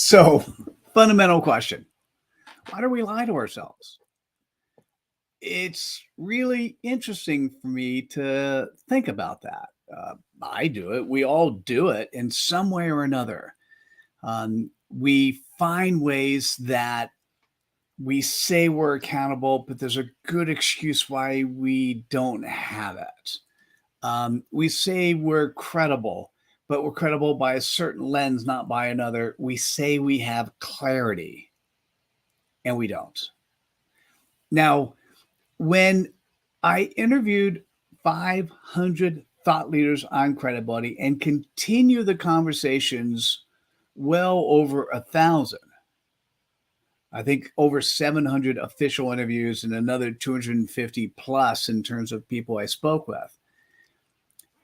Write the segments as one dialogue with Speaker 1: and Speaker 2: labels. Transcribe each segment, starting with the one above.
Speaker 1: So, fundamental question: why do we lie to ourselves? It's really interesting for me to think about that. I do it. We all do it in some way or another. We find ways that we say we're accountable, but there's a good excuse why we don't have it. We say we're credible, but we're credible by a certain lens, not by another. We say we have clarity, and we don't. Now, when I interviewed 500 thought leaders on credibility and continue the conversations well over 1,000, I think over 700 official interviews and another 250 plus in terms of people I spoke with.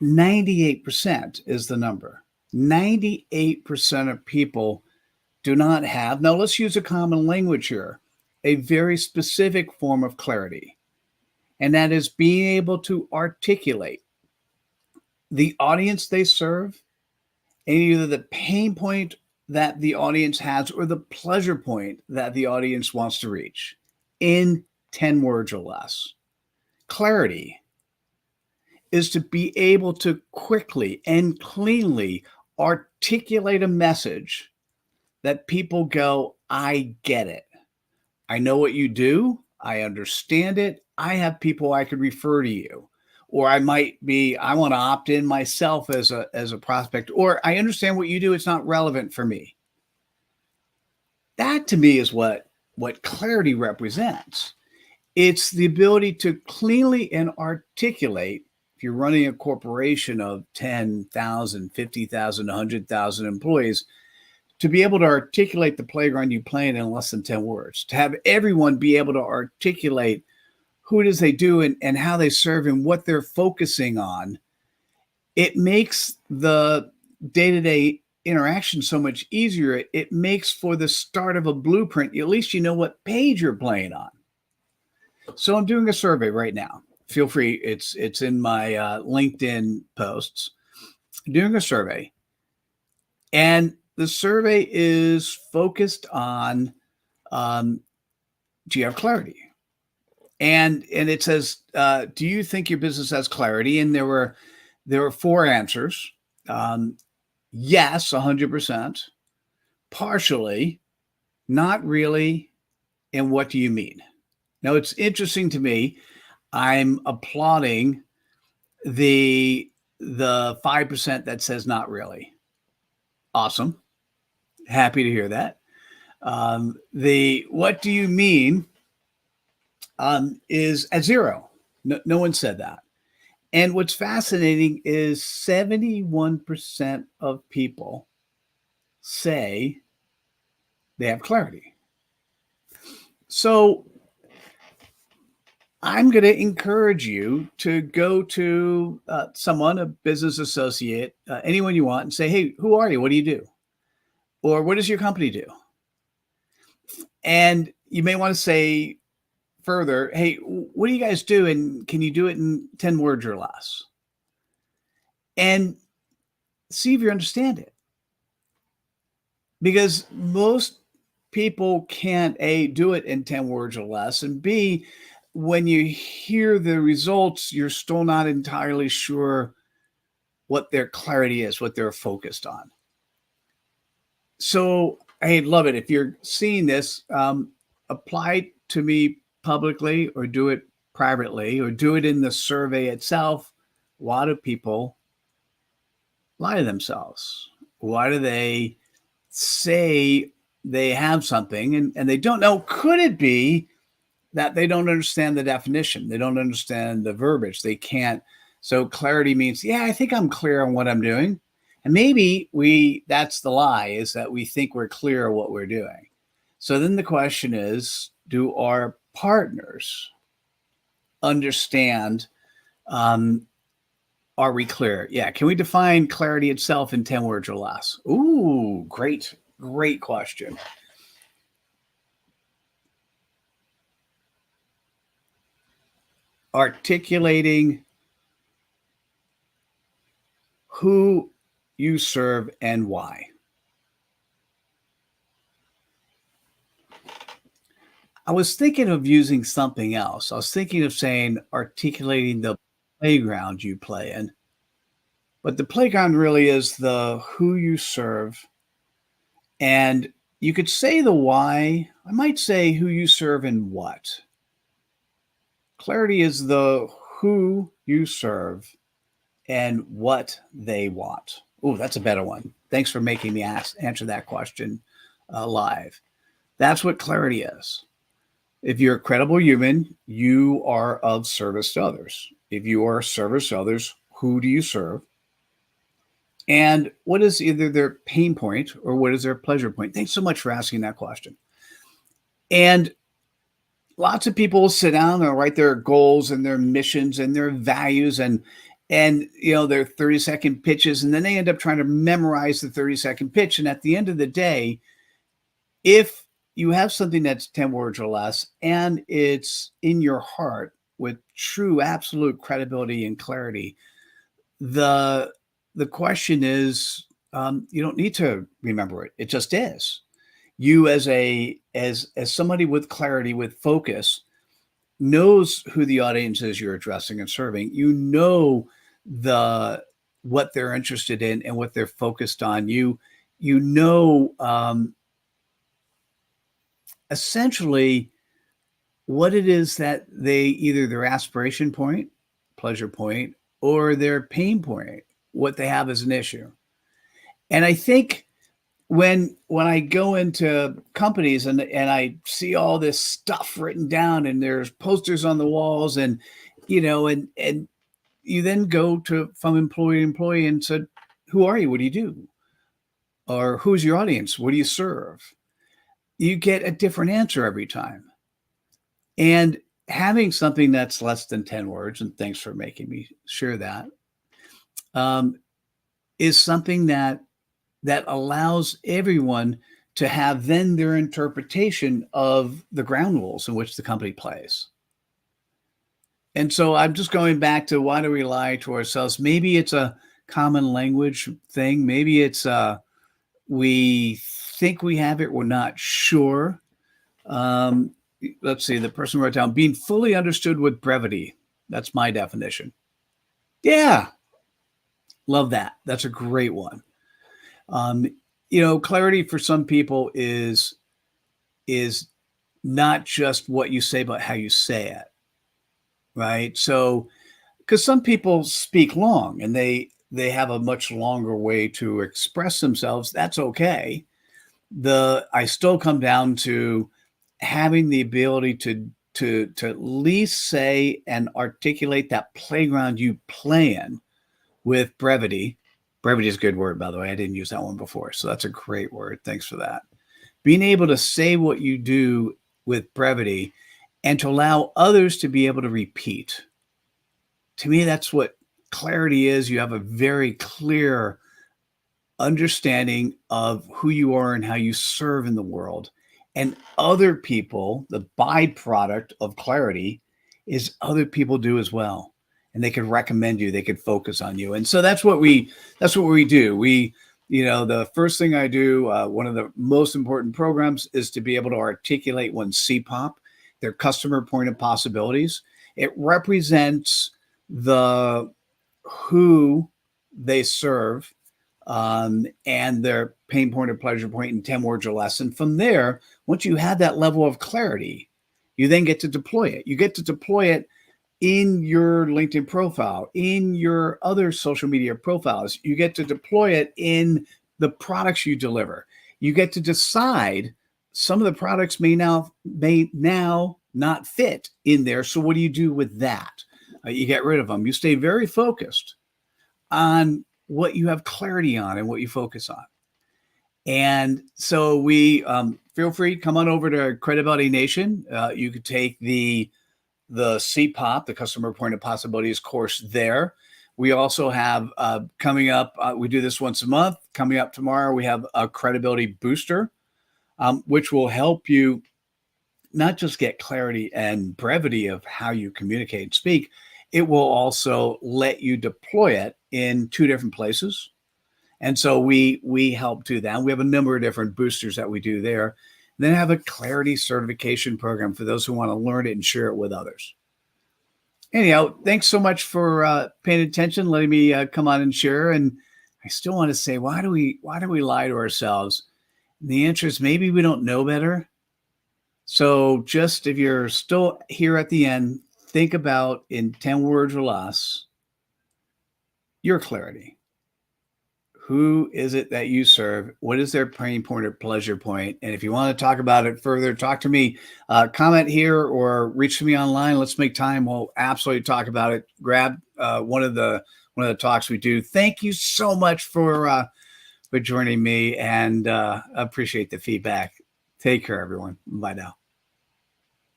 Speaker 1: 98% is the number. 98% of people do not have, now let's use a common language here, a very specific form of clarity. And that is being able to articulate the audience they serve and either the pain point that the audience has or the pleasure point that the audience wants to reach in 10 words or less. Clarity is to be able to quickly and cleanly articulate a message that people go, I get it. I know what you do. I understand it. I have people I could refer to you. Or I might be, I want to opt in myself as a prospect, or I understand what you do. It's not relevant for me. That to me is what clarity represents. It's the ability to cleanly and articulate. If you're running a corporation of 10,000, 50,000, 100,000 employees, to be able to articulate the playground you play in less than 10 words, to have everyone be able to articulate who it is they do and how they serve and what they're focusing on, it makes the day-to-day interaction so much easier. It makes for the start of a blueprint. At least you know what page you're playing on. So I'm doing a survey right now. Feel free. It's in my LinkedIn posts. I'm doing a survey. And the survey is focused on, do you have clarity? And it says, do you think your business has clarity? And there were 4 answers. Yes, 100%. Partially, not really, and what do you mean? Now, it's interesting to me. I'm applauding the 5% that says not really. Awesome. Happy to hear that. The what do you mean is at 0. No one said that. And what's fascinating is 71% of people say they have clarity. So I'm going to encourage you to go to someone, a business associate, anyone you want, and say, hey, who are you? What do you do? Or what does your company do? And you may want to say further, hey, what do you guys do? And can you do it in 10 words or less? And see if you understand it. Because most people can't, A, do it in 10 words or less, and B, when you hear the results, you're still not entirely sure what their clarity is, what they're focused on. So I love it. If you're seeing this, apply to me publicly or do it privately or do it in the survey itself. Why do people lie to themselves? Why do they say they have something and they don't know? Could it be that they don't understand the definition? They don't understand the verbiage. They can't. So clarity means, yeah, I think I'm clear on what I'm doing. And maybe that's the lie, is that we think we're clear on what we're doing. So then the question is, do our partners understand? Are we clear? Yeah. Can we define clarity itself in 10 words or less? Ooh, great question. Articulating who you serve and why. I was thinking of using something else. I was thinking of saying articulating the playground you play in, but the playground really is the who you serve. And you could say the why. I might say who you serve and what. Clarity is the who you serve and what they want. Oh, that's a better one. Thanks for making me answer that question live. That's what clarity is. If you're a credible human, you are of service to others. If you are of service to others, who do you serve? And what is either their pain point or what is their pleasure point? Thanks so much for asking that question. And lots of people sit down and write their goals and their missions and their values and their 30-second pitches, and then they end up trying to memorize the 30-second pitch. And at the end of the day, if you have something that's 10 words or less and it's in your heart with true absolute credibility and clarity, the question is, you don't need to remember it. It just is. You as somebody with clarity, with focus, knows who the audience is you're addressing and serving. You know what they're interested in and what they're focused on. You know essentially what it is that they either their aspiration point, pleasure point, or their pain point, what they have as an issue. And I think when I go into companies and I see all this stuff written down and there's posters on the walls and and you then go to from employee to employee and said, who are you? What do you do? Or who's your audience? What do you serve? You get a different answer every time. And having something that's less than 10 words, and thanks for making me share that, is something that allows everyone to have then their interpretation of the ground rules in which the company plays. And so I'm just going back to why do we lie to ourselves? Maybe it's a common language thing. Maybe it's we think we have it. We're not sure. Let's see. The person wrote down being fully understood with brevity. That's my definition. Yeah. Love that. That's a great one. Clarity for some people is not just what you say, but how you say it. Right. So, because some people speak long and they have a much longer way to express themselves. That's okay. I still come down to having the ability to at least say and articulate that playground you play in with brevity. Brevity is a good word, by the way. I didn't use that one before. So that's a great word. Thanks for that. Being able to say what you do with brevity and to allow others to be able to repeat. To me, that's what clarity is. You have a very clear understanding of who you are and how you serve in the world. And other people, the byproduct of clarity is other people do as well. And they can recommend you, they can focus on you. And so that's what we do. The first thing I do, one of the most important programs is to be able to articulate one's CPOP, their customer point of possibilities. It represents the who they serve and their pain point or pleasure point in 10 words or less. And from there, once you have that level of clarity, you then get to deploy it. You get to deploy it in your LinkedIn profile, in your other social media profiles. You get to deploy it in the products you deliver. You get to decide some of the products may now not fit in there. So what do you do with that? You get rid of them. You stay very focused on what you have clarity on and what you focus on. And so we feel free, come on over to Credibility Nation. You could take the CPOP, the Customer Point of Possibilities course there. We also have coming up, we do this once a month. Coming up tomorrow, we have a Credibility Booster, which will help you not just get clarity and brevity of how you communicate and speak. It will also let you deploy it in 2 different places. And so we help do that. We have a number of different boosters that we do there. then have a clarity certification program for those who want to learn it and share it with others. Anyhow, thanks so much for paying attention, letting me come on and share. And I still want to say, why do we lie to ourselves? And the answer is maybe we don't know better. So just if you're still here at the end, think about in 10 words or less, your clarity. Who is it that you serve? What is their pain point or pleasure point? And if you want to talk about it further, talk to me. Comment here or reach to me online. Let's make time. We'll absolutely talk about it. Grab one of the talks we do. Thank you so much for joining me, and appreciate the feedback. Take care, everyone. Bye now.